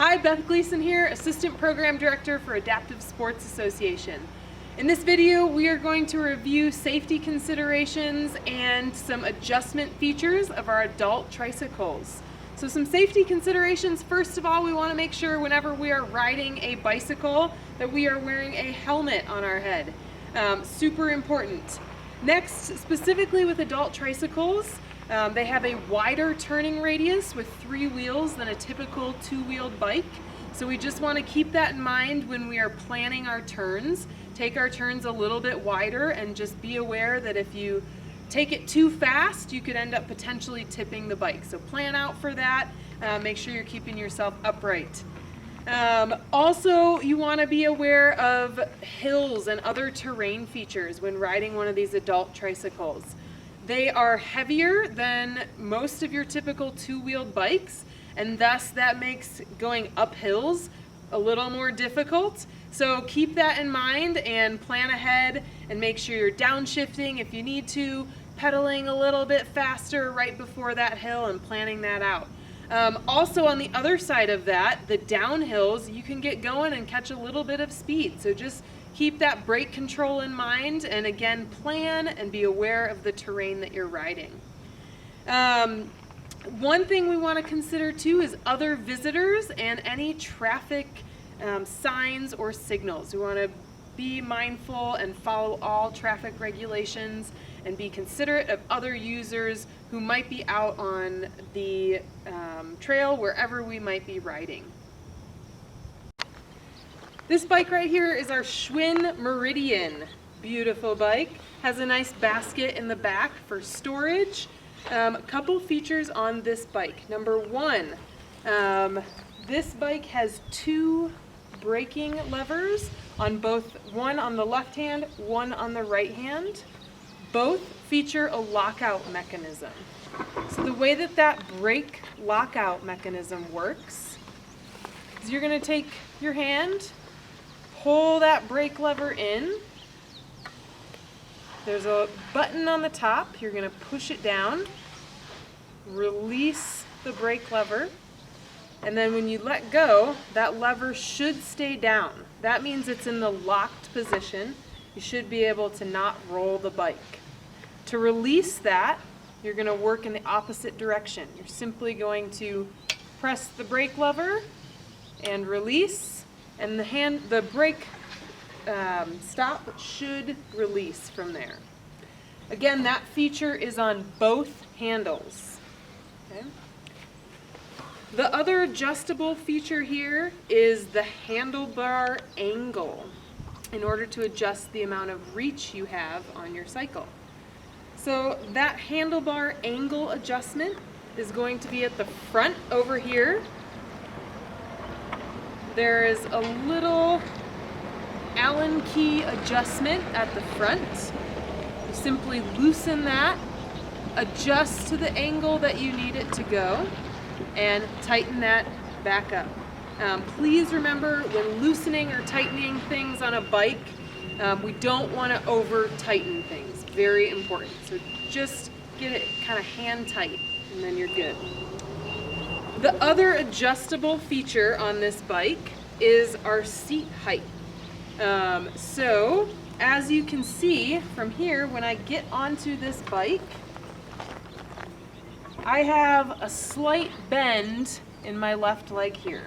Hi, Beth Gleason here, Assistant Program Director for Adaptive Sports Association. In this video, we are going to review safety considerations and some adjustment features of our adult tricycles. So some safety considerations, first of all, we want to make sure whenever we are riding a bicycle that we are wearing a helmet on our head. Super important. Next, specifically with adult tricycles, they have a wider turning radius with 3 wheels than a typical 2-wheeled bike. So we just want to keep that in mind when we are planning our turns. Take our turns a little bit wider and just be aware that if you take it too fast, you could end up potentially tipping the bike. So plan out for that. Make sure you're keeping yourself upright. Also, you want to be aware of hills and other terrain features when riding one of these adult tricycles. They are heavier than most of your typical 2-wheeled bikes, and thus that makes going up hills a little more difficult. So keep that in mind and plan ahead and make sure you're downshifting if you need to, pedaling a little bit faster right before that hill and planning that out. Also on the other side of that, the downhills, you can get going and catch a little bit of speed. So just keep that brake control in mind and again, plan and be aware of the terrain that you're riding. One thing we want to consider too is other visitors and any traffic signs or signals. We want to be mindful and follow all traffic regulations and be considerate of other users who might be out on the trail wherever we might be riding. This bike right here is our Schwinn Meridian. Beautiful bike. Has a nice basket in the back for storage. A couple features on this bike. Number one, this bike has 2 braking levers on both, one on the left hand, one on the right hand. Both feature a lockout mechanism. So the way that brake lockout mechanism works is you're going to take your hand, pull that brake lever in. There's a button on the top. You're going to push it down, release the brake lever, and then when you let go, that lever should stay down. That means it's in the locked position. You should be able to not roll the bike. To release that, you're going to work in the opposite direction. You're simply going to press the brake lever and release, and the brake stop should release from there. Again, that feature is on both handles. Okay. The other adjustable feature here is the handlebar angle in order to adjust the amount of reach you have on your cycle. So that handlebar angle adjustment is going to be at the front over here. There is a little Allen key adjustment at the front. You simply loosen that, adjust to the angle that you need it to go, and tighten that back up. Please remember when loosening or tightening things on a bike, we don't want to over tighten things. Very important. So just get it kind of hand tight and then you're good. The other adjustable feature on this bike is our seat height. So as you can see from here, when I get onto this bike, I have a slight bend in my left leg here.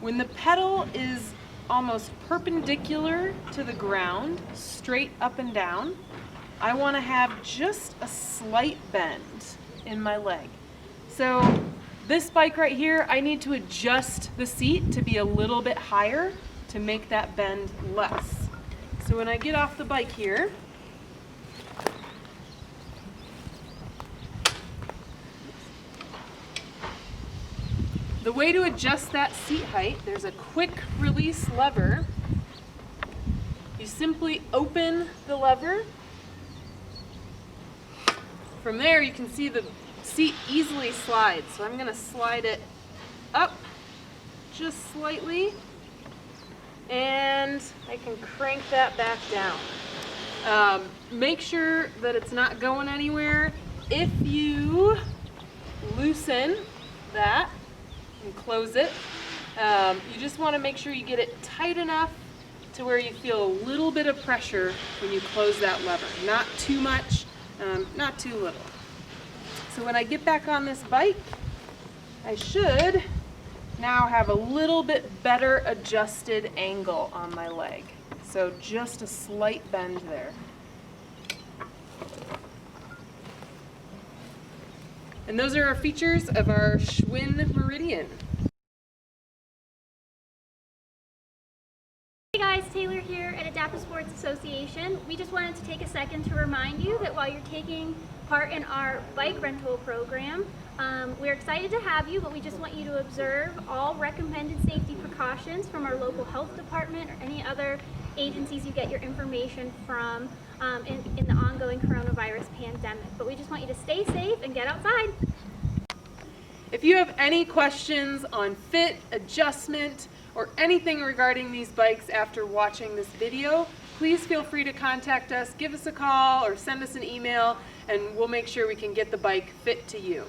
When the pedal is almost perpendicular to the ground, straight up and down, I want to have just a slight bend in my leg. So this bike right here, I need to adjust the seat to be a little bit higher to make that bend less. So when I get off the bike here, the way to adjust that seat height, there's a quick release lever. You simply open the lever. From there you can see the seat easily slides. So I'm going to slide it up just slightly and I can crank that back down. Make sure that it's not going anywhere. If you loosen that and close it, You just want to make sure you get it tight enough to where you feel a little bit of pressure when you close that lever. Not too much, not too little. So when I get back on this bike, I should now have a little bit better adjusted angle on my leg. So just a slight bend there. And those are our features of our Schwinn Meridian. Hey guys, Taylor here at Adaptive Sports Association. We just wanted to take a second to remind you that while you're taking part in our bike rental program, we're excited to have you, but we just want you to observe all recommended safety precautions from our local health department or any other agencies you get your information from in the ongoing coronavirus pandemic. But we just want you to stay safe and get outside. If you have any questions on fit, adjustment, or anything regarding these bikes after watching this video, please feel free to contact us, give us a call, or send us an email, and we'll make sure we can get the bike fit to you.